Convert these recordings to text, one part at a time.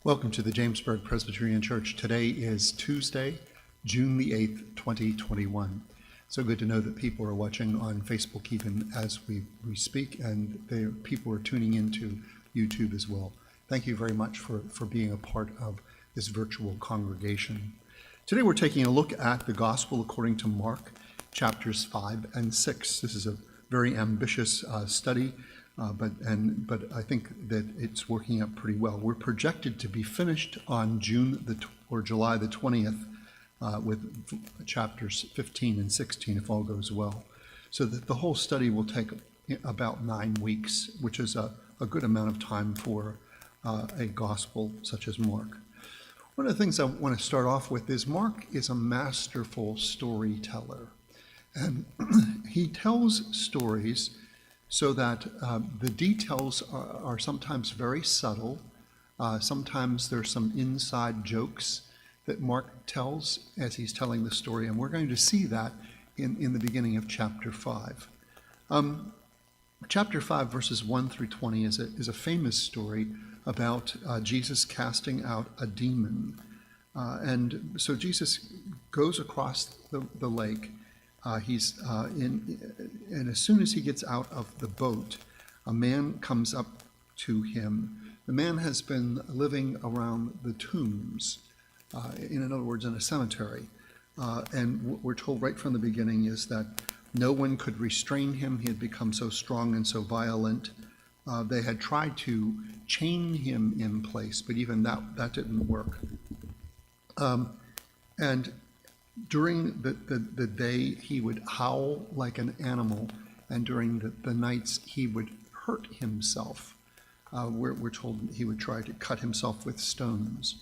Welcome to the Jamesburg Presbyterian Church. Today is Tuesday, June the 8th, 2021. So good to know that people are watching on Facebook even as we speak, and people are tuning into YouTube as well. Thank you very much for being a part of this virtual congregation. Today we're taking a look at the Gospel according to Mark, chapters 5 and 6. This is a very ambitious study. But I think that it's working out pretty well. We're projected to be finished on July the 20th with chapters 15 and 16 if all goes well. So that the whole study will take about 9 weeks, which is a good amount of time for a gospel such as Mark. One of the things I want to start off with is Mark is a masterful storyteller. And he tells stories so that the details are sometimes very subtle. Sometimes there's some inside jokes that Mark tells as he's telling the story, and we're going to see that in the beginning of chapter 5. Chapter 5, verses 1 through 20 is a famous story about Jesus casting out a demon. And so Jesus goes across the lake. And as soon as he gets out of the boat, a man comes up to him. The man has been living around the tombs, in other words, in a cemetery. And what we're told right from the beginning is that no one could restrain him. He had become so strong and so violent. They had tried to chain him in place, but even that didn't work. And during the day, he would howl like an animal, and during the nights, he would hurt himself. We're told he would try to cut himself with stones.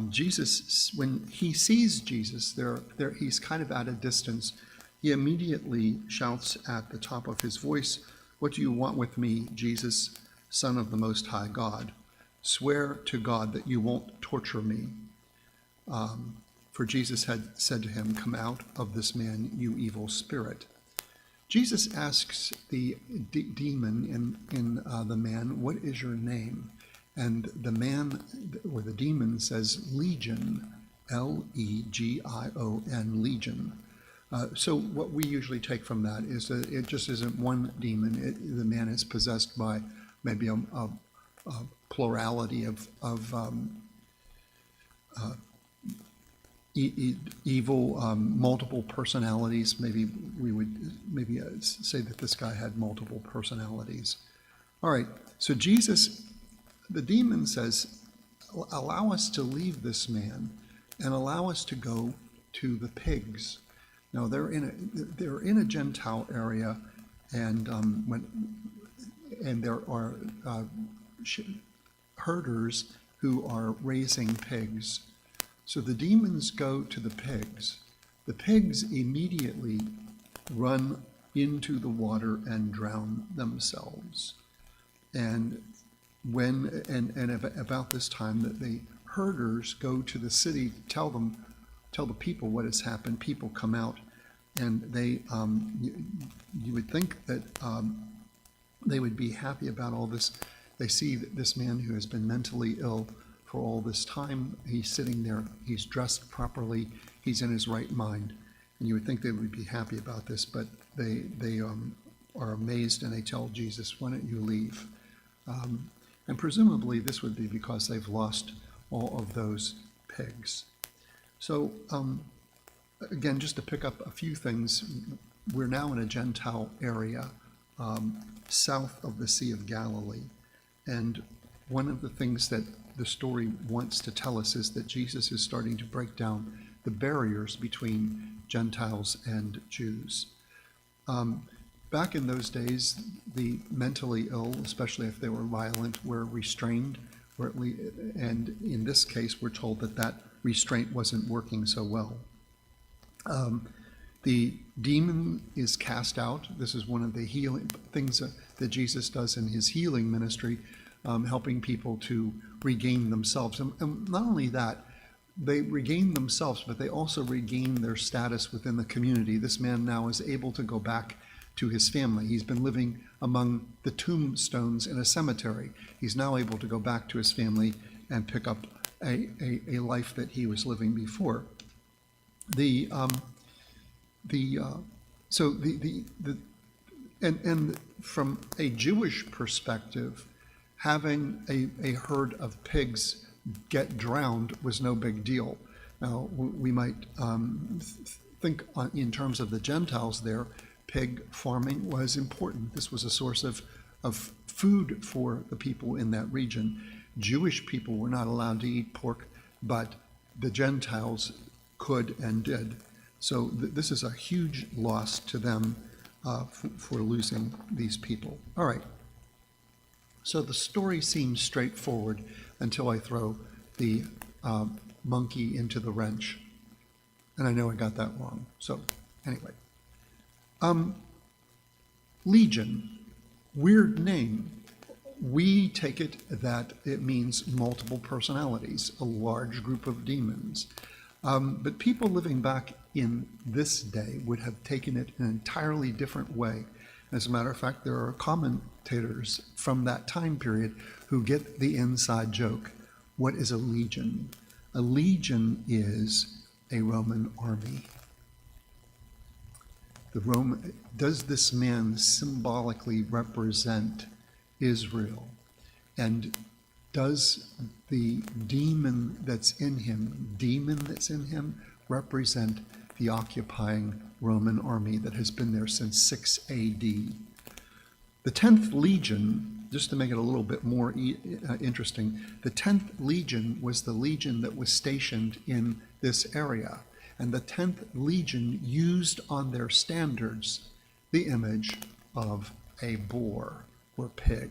Jesus, when he sees Jesus, he's kind of at a distance. He immediately shouts at the top of his voice, "What do you want with me, Jesus, Son of the Most High God? Swear to God that you won't torture me." For Jesus had said to him, "Come out of this man, you evil spirit." Jesus asks the demon in the man, "What is your name?" And the man, or the demon, says, "Legion," Legion, Legion. So what we usually take from that is that it just isn't one demon. The man is possessed by maybe a plurality of evil, multiple personalities. Maybe we would say that this guy had multiple personalities. All right, so Jesus, the demon says, "Allow us to leave this man and allow us to go to the pigs." Now they're in a Gentile area, and there are herders who are raising pigs. So the demons go to the pigs. The pigs immediately run into the water and drown themselves. And about this time, that the herders go to the city, tell the people what has happened. People come out, and they you would think that they would be happy about all this. They see this man who has been mentally ill for all this time. He's sitting there, he's dressed properly, he's in his right mind, and you would think they would be happy about this, but they are amazed, and they tell Jesus, "Why don't you leave?" And presumably this would be because they've lost all of those pigs. So again, just to pick up a few things, we're now in a Gentile area south of the Sea of Galilee, and one of the things that the story wants to tell us is that Jesus is starting to break down the barriers between Gentiles and Jews. Back in those days, the mentally ill, especially if they were violent, were restrained, and in this case, we're told that restraint wasn't working so well. The demon is cast out. This is one of the healing things that Jesus does in his healing ministry, helping people to regain themselves. And not only that, they regain themselves, but they also regain their status within the community. This man now is able to go back to his family. He's been living among the tombstones in a cemetery. He's now able to go back to his family and pick up a life that he was living before. The so the and from a Jewish perspective, having a herd of pigs get drowned was no big deal. Now, we might think in terms of the Gentiles there, pig farming was important. This was a source of food for the people in that region. Jewish people were not allowed to eat pork, but the Gentiles could and did. So this is a huge loss to them for losing these people. All right. So the story seems straightforward until I throw the monkey into the wrench. And I know I got that wrong. So anyway. Legion, weird name. We take it that it means multiple personalities, a large group of demons. But people living back in this day would have taken it an entirely different way. As a matter of fact, there are commentators from that time period who get the inside joke. What is a legion? A legion is a Roman army. Does this man symbolically represent Israel? And does the demon that's in him represent the occupying Roman army that has been there since 6 AD? The 10th Legion, just to make it a little bit more interesting, the 10th Legion was the legion that was stationed in this area. And the 10th Legion used on their standards the image of a boar or pig.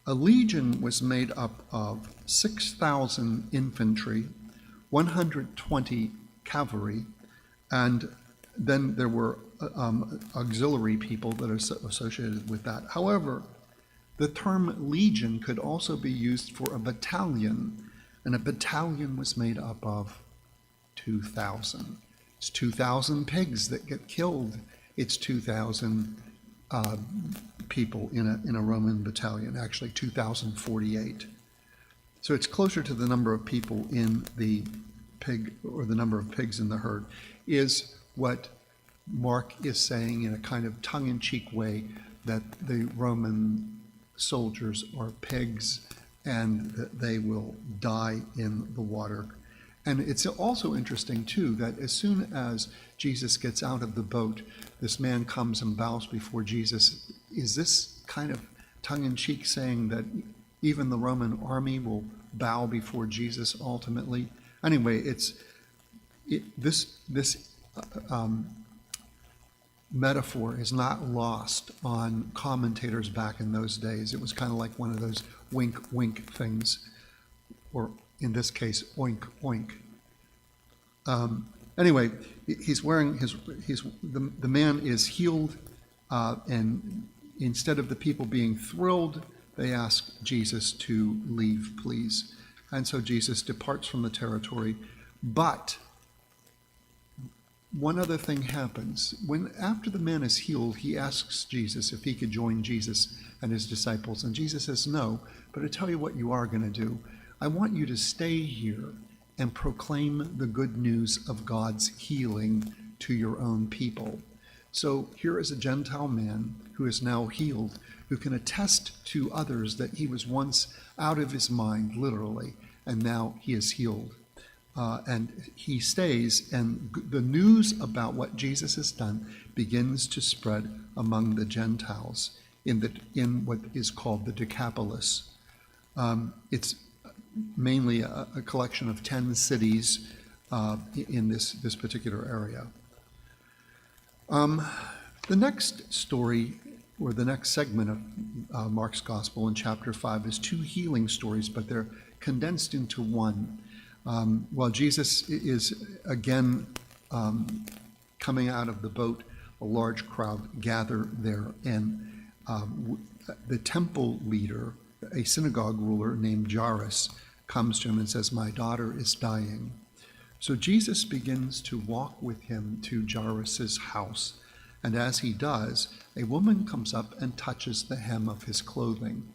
A legion was made up of 6,000 infantry, 120 cavalry, and then there were auxiliary people that are associated with that. However, the term legion could also be used for a battalion, and a battalion was made up of 2,000. It's 2,000 pigs that get killed. It's 2,000 people in a Roman battalion, actually 2,048. So it's closer to the number of people in the pig, or the number of pigs in the herd, is what Mark is saying in a kind of tongue-in-cheek way, that the Roman soldiers are pigs and that they will die in the water. And it's also interesting, too, that as soon as Jesus gets out of the boat, this man comes and bows before Jesus. Is this kind of tongue-in-cheek saying that even the Roman army will bow before Jesus ultimately? Anyway, this metaphor is not lost on commentators back in those days. It was kind of like one of those wink, wink things, or in this case, oink, oink. Anyway, he's wearing the man is healed, and instead of the people being thrilled, they ask Jesus to leave, please. And so Jesus departs from the territory. But one other thing happens. After the man is healed, he asks Jesus if he could join Jesus and his disciples. And Jesus says, no, but I tell you what you are going to do. I want you to stay here and proclaim the good news of God's healing to your own people. So here is a Gentile man who is now healed, who can attest to others that he was once out of his mind, literally, and now he is healed. And he stays, and the news about what Jesus has done begins to spread among the Gentiles in what is called the Decapolis. It's mainly a collection of 10 cities in this particular area. The next story, or the next segment of Mark's Gospel in chapter 5, is 2 healing stories, but they're condensed into one. While Jesus is again coming out of the boat, a large crowd gather there, and the temple leader, a synagogue ruler named Jairus, comes to him and says, "My daughter is dying." So Jesus begins to walk with him to Jairus' house, and as he does, a woman comes up and touches the hem of his clothing.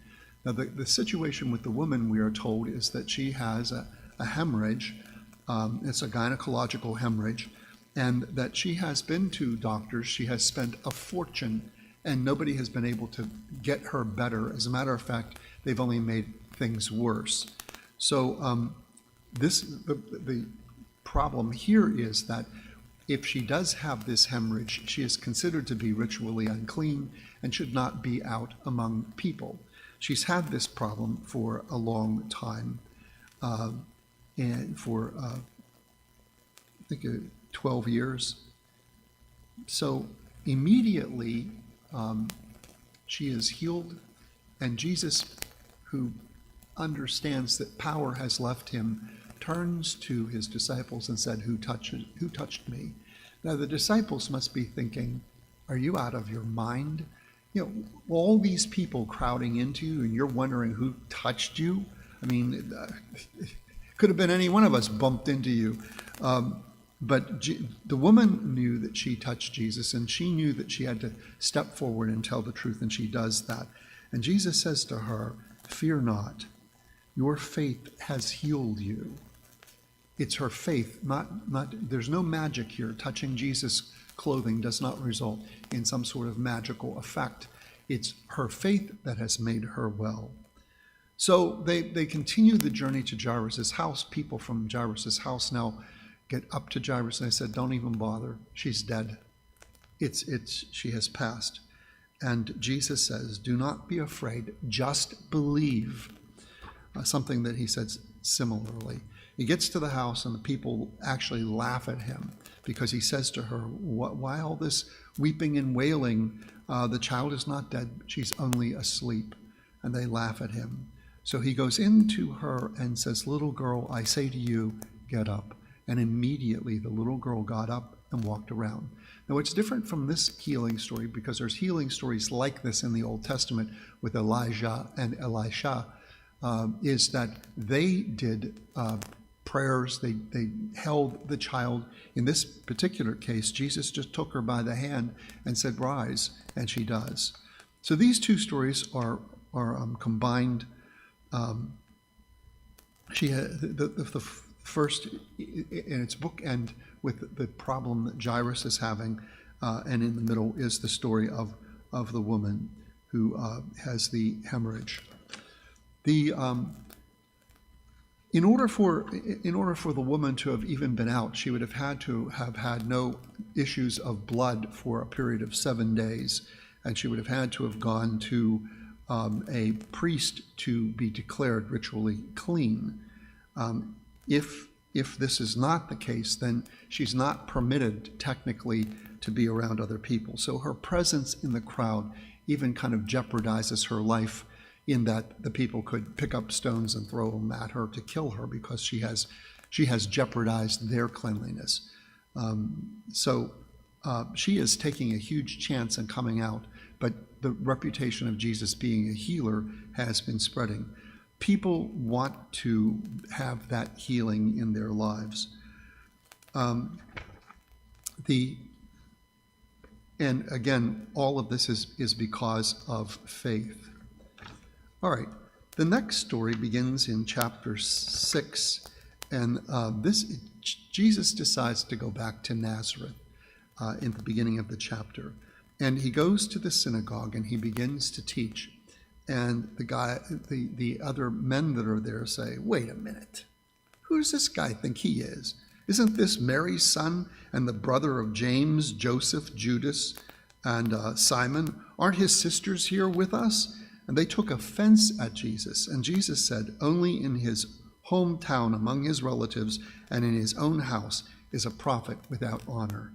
Now, the situation with the woman, we are told, is that she has a hemorrhage. It's a gynecological hemorrhage, and that she has been to doctors. She has spent a fortune, and nobody has been able to get her better. As a matter of fact, they've only made things worse. So the problem here is that if she does have this hemorrhage, she is considered to be ritually unclean and should not be out among people. She's had this problem for a long time, and for I think 12 years. So immediately she is healed, and Jesus, who understands that power has left him, turns to his disciples and said, Who touched me? Now the disciples must be thinking, are you out of your mind? You know, all these people crowding into you, and you're wondering who touched you? I mean, it could have been any one of us bumped into you. But the woman knew that she touched Jesus, and she knew that she had to step forward and tell the truth, and she does that. And Jesus says to her, Fear not, your faith has healed you. It's her faith, not there's no magic here. Touching Jesus' clothing does not result in some sort of magical effect. It's her faith that has made her well. So they continue the journey to Jairus' house. People from Jairus' house now get up to Jairus, and they said, Don't even bother. She's dead. She has passed. And Jesus says, Do not be afraid, just believe. Something that he said similarly. He gets to the house, and the people actually laugh at him because he says to her, Why all this weeping and wailing? The child is not dead. She's only asleep. And they laugh at him. So he goes into her and says, Little girl, I say to you, get up. And immediately the little girl got up and walked around. Now, it's different from this healing story because there's healing stories like this in the Old Testament with Elijah and Elisha, is that they did prayers, they held the child. In this particular case, Jesus just took her by the hand and said, Rise, and she does. So these two stories are combined. She had the first in its bookend with the problem that Jairus is having, and in the middle is the story of the woman who has the hemorrhage. In order for the woman to have even been out, she would have had to have had no issues of blood for a period of 7 days, and she would have had to have gone to a priest to be declared ritually clean. If this is not the case, then she's not permitted technically to be around other people. So her presence in the crowd even kind of jeopardizes her life, in that the people could pick up stones and throw them at her to kill her because she has jeopardized their cleanliness. So she is taking a huge chance in coming out, but the reputation of Jesus being a healer has been spreading. People want to have that healing in their lives. And again, all of this is because of faith. All right, the next story begins in chapter 6, and Jesus decides to go back to Nazareth in the beginning of the chapter. And he goes to the synagogue and he begins to teach. And the other men that are there say, Wait a minute, who does this guy think he is? Isn't this Mary's son and the brother of James, Joseph, Judas, and Simon? Aren't his sisters here with us? And they took offense at Jesus. And Jesus said, Only in his hometown, among his relatives, and in his own house is a prophet without honor.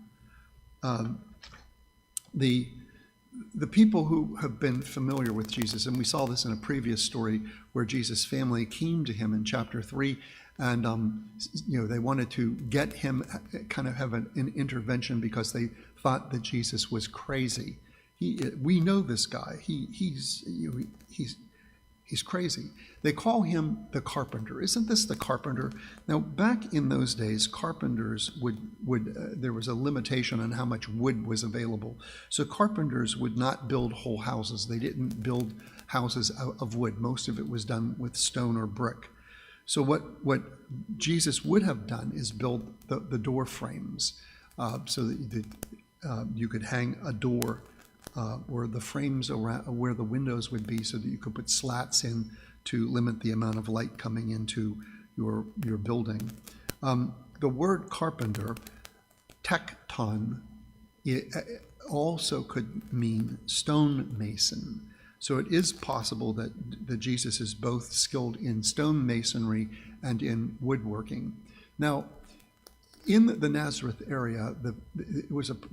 The people who have been familiar with Jesus, and we saw this in a previous story where Jesus' family came to him in chapter 3, and they wanted to get him, kind of have an intervention because they thought that Jesus was crazy. We know this guy. He's He's crazy. They call him the carpenter. Isn't this the carpenter? Now, back in those days, carpenters would there was a limitation on how much wood was available. So carpenters would not build whole houses. They didn't build houses of wood. Most of it was done with stone or brick. So what Jesus would have done is build the door frames so that you could hang a door or the frames around where the windows would be, so that you could put slats in to limit the amount of light coming into your building. The word carpenter, tekton, it also could mean stonemason. So it is possible that Jesus is both skilled in stonemasonry and in woodworking. Now, in the Nazareth area, it wasn't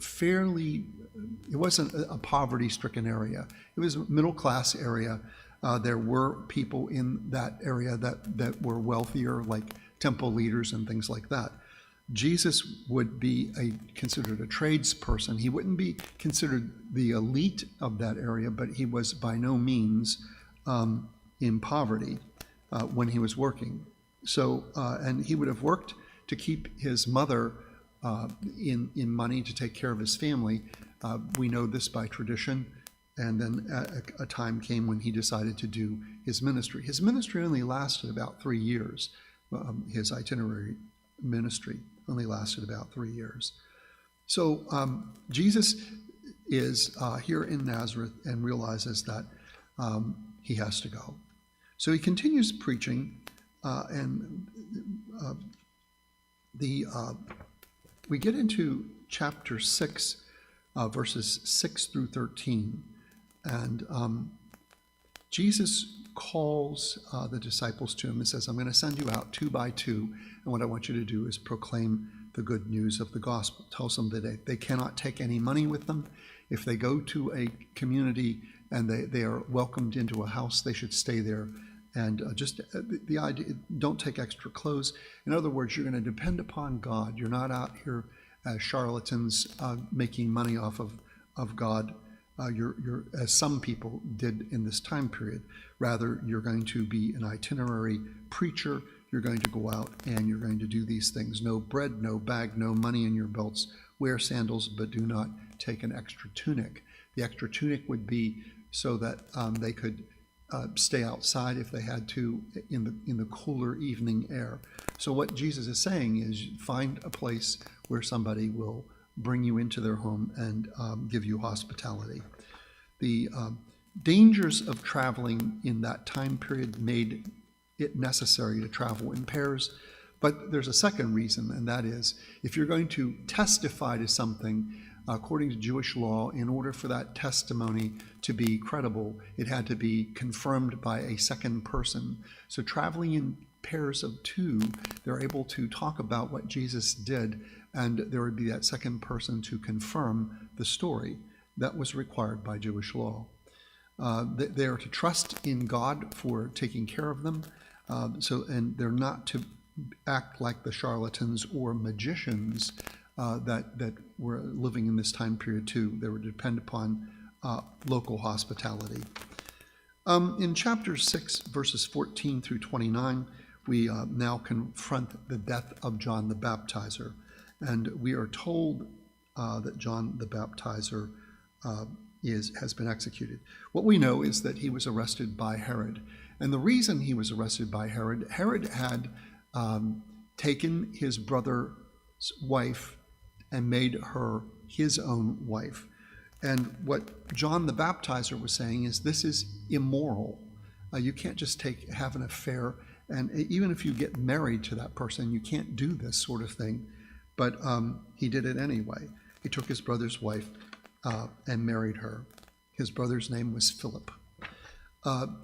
a poverty-stricken area. It was a middle-class area. There were people in that area that were wealthier, like temple leaders and things like that. Jesus would be considered a tradesperson. He wouldn't be considered the elite of that area, but he was by no means in poverty when he was working. So, and he would have worked to keep his mother in money to take care of his family. We know this by tradition. And then a time came when he decided to do his ministry. His ministry only lasted about 3 years. His itinerary ministry only lasted about 3 years. So Jesus is here in Nazareth and realizes that he has to go. So he continues preaching, and we get into chapter 6, verses 6 through 13. And Jesus calls the disciples to him and says, I'm going to send you out 2 by 2. And what I want you to do is proclaim the good news of the gospel. Tells them that they cannot take any money with them. If they go to a community and they are welcomed into a house, they should stay there. And just the idea, don't take extra clothes. In other words, you're going to depend upon God. You're not out here as charlatans making money off of God. You're as some people did in this time period. Rather, you're going to be an itinerary preacher. You're going to go out and you're going to do these things. No bread, no bag, no money in your belts. Wear sandals, but do not take an extra tunic. The extra tunic would be so that they could stay outside if they had to in the cooler evening air. So what Jesus is saying is, find a place where somebody will bring you into their home and give you hospitality. The dangers of traveling in that time period made it necessary to travel in pairs. But there's a second reason, and that is, if you're going to testify to something, according to Jewish law, in order for that testimony to be credible, it had to be confirmed by a second person. So traveling in pairs of 2, they're able to talk about what Jesus did, and there would be that second person to confirm the story. That was required by Jewish law. They are to trust in God for taking care of them, and they're not to act like the charlatans or magicians that were living in this time period too. They were to depend upon local hospitality. In chapter 6, verses 14 through 29, we now confront the death of John the Baptizer. And we are told that John the Baptizer has been executed. What we know is that he was arrested by Herod. And the reason he was arrested by Herod had taken his brother's wife and made her his own wife. And what John the Baptizer was saying is, this is immoral. You can't just have an affair, and even if you get married to that person, you can't do this sort of thing. But he did it anyway. He took his brother's wife and married her. His brother's name was Philip.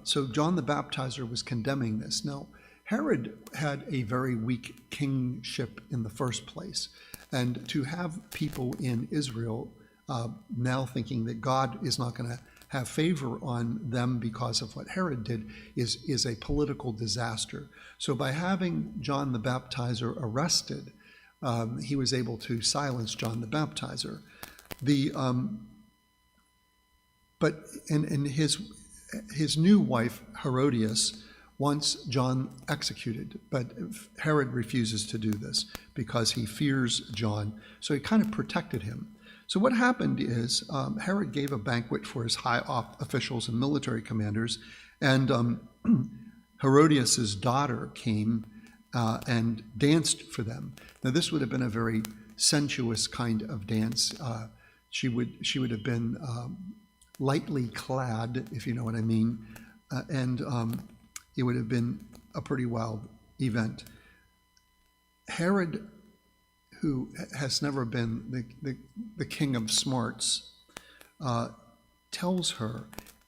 So John the Baptizer was condemning this. Now, Herod had a very weak kingship in the first place. And to have people in Israel now thinking that God is not going to have favor on them because of what Herod did is a political disaster. So by having John the Baptizer arrested, he was able to silence John the Baptizer. his new wife, Herodias, wants John executed, but Herod refuses to do this because he fears John, so he kind of protected him. So what happened is Herod gave a banquet for his high officials and military commanders, and Herodias' daughter came and danced for them. Now this would have been a very sensuous kind of dance. She would have been lightly clad, if you know what I mean, and it would have been a pretty wild event. Herod, who has never been the king of smarts, tells her,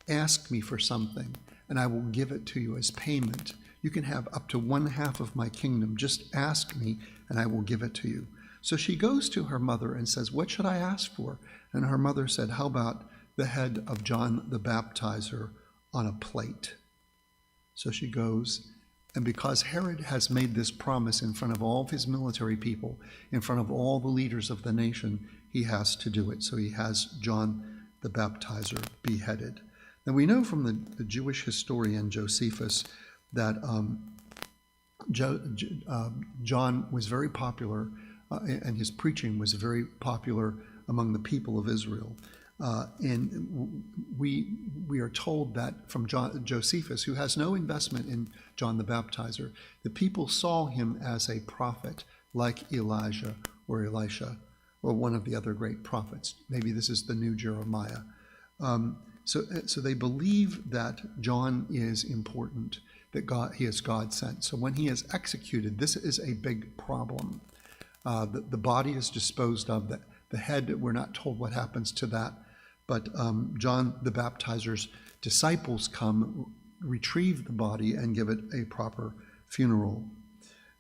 "Ask me for something, and I will give it to you as payment. You can have up to 1/2 of my kingdom. Just ask me, and I will give it to you." So she goes to her mother and says, "What should I ask for?" And her mother said, "How about the head of John the Baptizer on a plate?" So she goes, and because Herod has made this promise in front of all of his military people, in front of all the leaders of the nation, he has to do it. So he has John the Baptizer beheaded. Now we know from the Jewish historian Josephus that John was very popular, and his preaching was very popular among the people of Israel. And we are told that from Josephus, who has no investment in John the Baptizer, the people saw him as a prophet like Elijah or Elisha or one of the other great prophets. Maybe this is the new Jeremiah. So they believe that John is important, that he is God sent. So when he is executed, this is a big problem. The body is disposed of. The head, we're not told what happens to that. But John the Baptizer's disciples come, retrieve the body, and give it a proper funeral.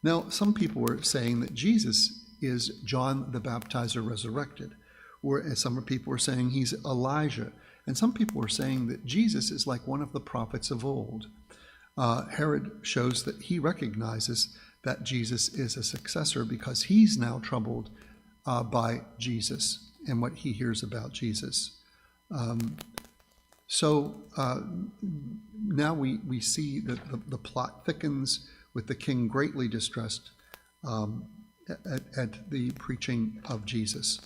Now, some people were saying that Jesus is John the Baptizer resurrected, or some people were saying he's Elijah, and some people were saying that Jesus is like one of the prophets of old. Herod shows that he recognizes that Jesus is a successor because he's now troubled by Jesus and what he hears about Jesus. So now we see that the plot thickens with the king greatly distressed at the preaching of Jesus.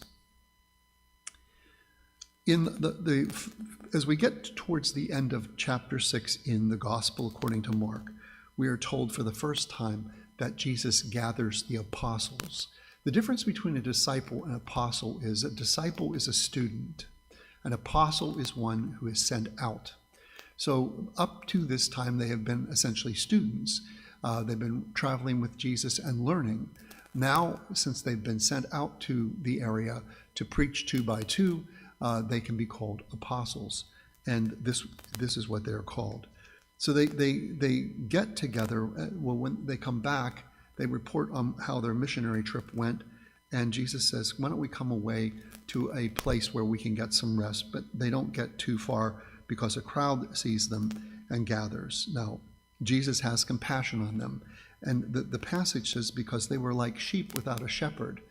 As we get towards the end of chapter 6 in the Gospel according to Mark, we are told for the first time that Jesus gathers the apostles. The difference between a disciple and apostle is a disciple is a student. An apostle is one who is sent out. So up to this time, they have been essentially students. They've been traveling with Jesus and learning. Now, since they've been sent out to the area to preach 2 by 2, they can be called apostles. And this is what they're called. So they get together. Well, when they come back, they report on how their missionary trip went. And Jesus says, why don't we come away to a place where we can get some rest? But they don't get too far because a crowd sees them and gathers. Now, Jesus has compassion on them. And the passage says, because they were like sheep without a shepherd.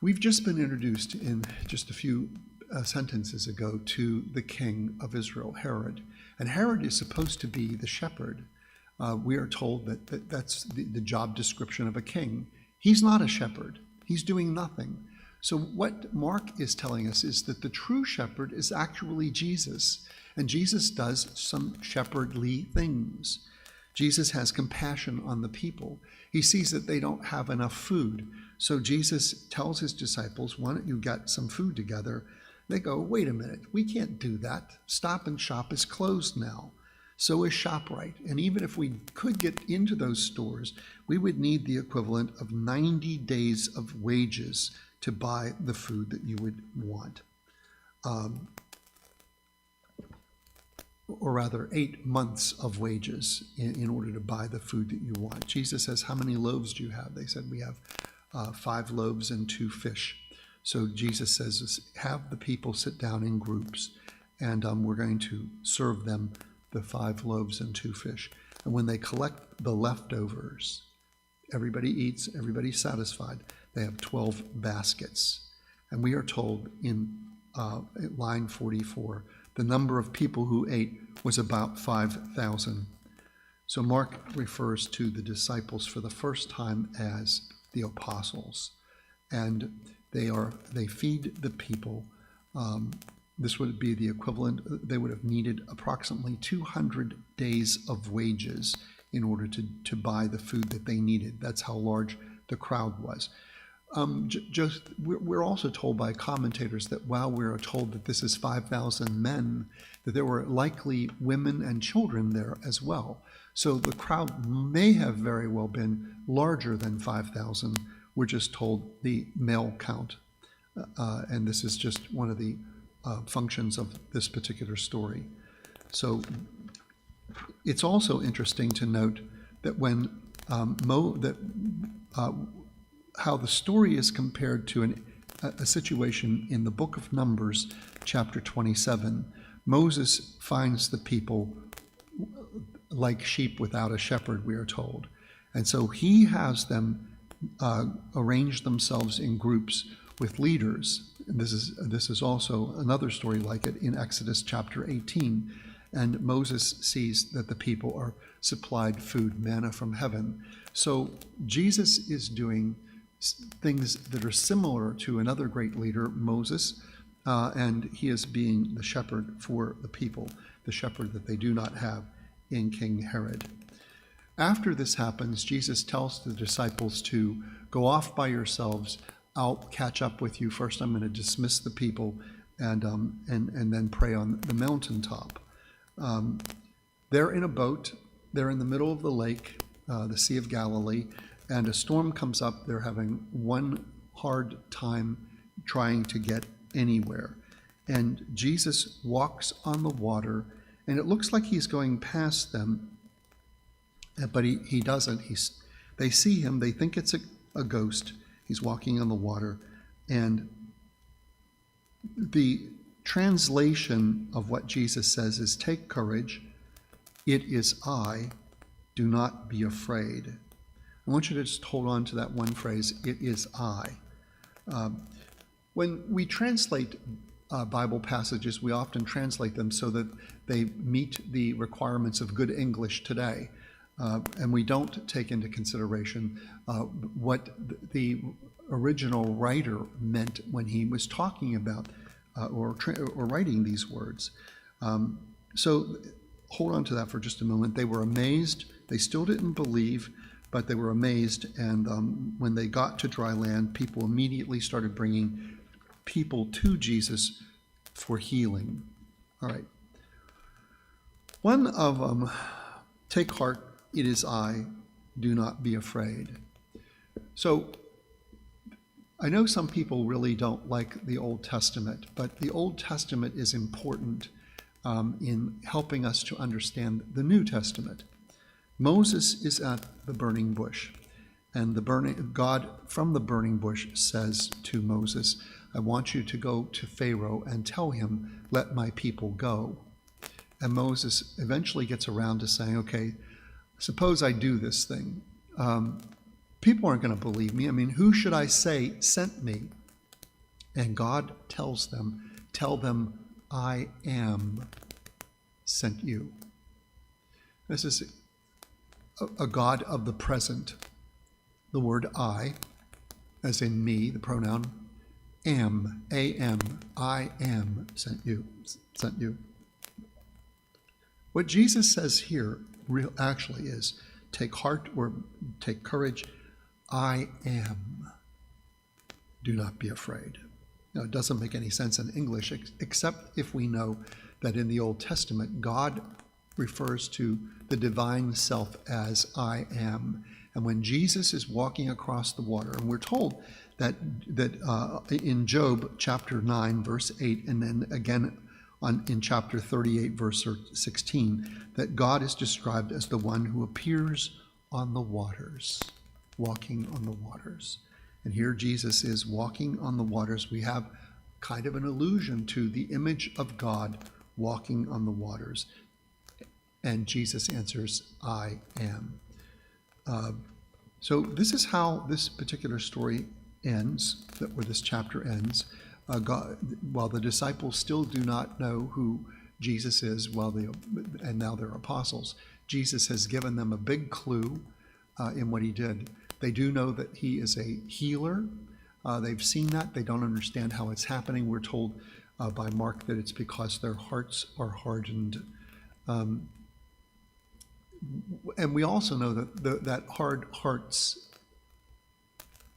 We've just been introduced in just a few sentences ago to the king of Israel, Herod. And Herod is supposed to be the shepherd. We are told that that's the job description of a king. He's not a shepherd. He's doing nothing. So what Mark is telling us is that the true shepherd is actually Jesus. And Jesus does some shepherdly things. Jesus has compassion on the people. He sees that they don't have enough food. So Jesus tells his disciples, why don't you get some food together? They go, wait a minute, we can't do that. Stop and Shop is closed now. So is ShopRite. And even if we could get into those stores, we would need the equivalent of 90 days of wages to buy the food that you would want. Or rather 8 months of wages in order to buy the food that you want. Jesus says, how many loaves do you have? They said, we have 5 loaves and 2 fish. So Jesus says, have the people sit down in groups, and we're going to serve them the 5 loaves and 2 fish. And when they collect the leftovers, everybody eats, everybody's satisfied. They have 12 baskets. And we are told in line 44 The number of people who ate was about 5,000. So Mark refers to the disciples for the first time as the apostles, and they feed the people. This would be the equivalent. They would have needed approximately 200 days of wages in order to buy the food that they needed. That's how large the crowd was. We're also told by commentators that while we're told that this is 5,000 men, that there were likely women and children there as well. So the crowd may have very well been larger than 5,000. We're just told the male count. And this is just one of the functions of this particular story. So it's also interesting to note that when how the story is compared to a situation in the book of Numbers, chapter 27. Moses finds the people like sheep without a shepherd, we are told. And so he has them arrange themselves in groups with leaders. And this is also another story like it in Exodus chapter 18. And Moses sees that the people are supplied food, manna from heaven. So Jesus is doing things that are similar to another great leader, Moses, and he is being the shepherd for the people, the shepherd that they do not have in King Herod. After this happens, Jesus tells the disciples to go off by yourselves. I'll catch up with you. First, I'm going to dismiss the people and then pray on the mountaintop. They're in a boat. They're in the middle of the lake, the Sea of Galilee, and a storm comes up. They're having one hard time trying to get anywhere. And Jesus walks on the water, and it looks like he's going past them, but he doesn't. They see him. They think it's a ghost. He's walking on the water. And the translation of what Jesus says is, "Take courage. It is I. Do not be afraid." I want you to just hold on to that one phrase, "It is I." When we translate Bible passages, we often translate them so that they meet the requirements of good English today. And we don't take into consideration what the original writer meant when he was talking about or writing these words. So hold on to that for just a moment. They were amazed. They still didn't believe, but they were amazed. And when they got to dry land, people immediately started bringing people to Jesus for healing. All right. One of them, "Take heart, it is I, do not be afraid." So I know some people really don't like the Old Testament, but the Old Testament is important in helping us to understand the New Testament. Moses is at the burning bush, and God from the burning bush says to Moses, "I want you to go to Pharaoh and tell him, 'Let my people go.'" And Moses eventually gets around to saying, "Okay, suppose I do this thing. People aren't going to believe me. I mean, who should I say sent me?" And God tells them, "Tell them, I am sent you." This is a God of the present. The word I, as in me, the pronoun am, A-M, I am sent you. What Jesus says here actually is, "Take heart," or "Take courage, I am. Do not be afraid." Now, it doesn't make any sense in English, except if we know that in the Old Testament, God refers to the divine self as I am. And when Jesus is walking across the water, and we're told that in Job chapter 9, verse 8, and then again in chapter 38, verse 16, that God is described as the one who appears on the waters, walking on the waters. And here Jesus is walking on the waters. We have kind of an allusion to the image of God walking on the waters. And Jesus answers, "I am." So this is how this particular story ends, where this chapter ends. While the disciples still do not know who Jesus is, and now they're apostles. Jesus has given them a big clue in what he did. They do know that he is a healer. They've seen that. They don't understand how it's happening. We're told by Mark that it's because their hearts are hardened. And we also know that that hard hearts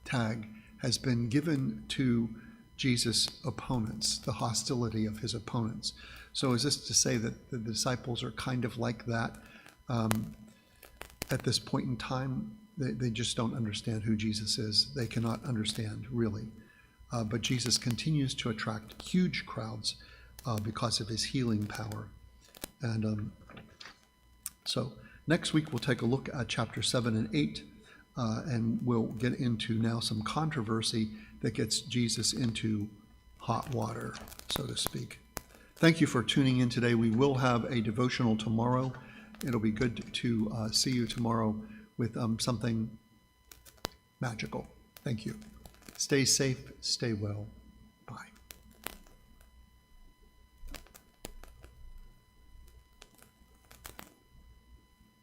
tag has been given to Jesus' opponents, the hostility of his opponents. So is this to say that the disciples are kind of like that at this point in time? They just don't understand who Jesus is. They cannot understand, really. But Jesus continues to attract huge crowds because of his healing power. And so next week we'll take a look at chapter 7 and 8, and we'll get into now some controversy that gets Jesus into hot water, so to speak. Thank you for tuning in today. We will have a devotional tomorrow. It'll be good to see you tomorrow with something magical. Thank you. Stay safe, stay well.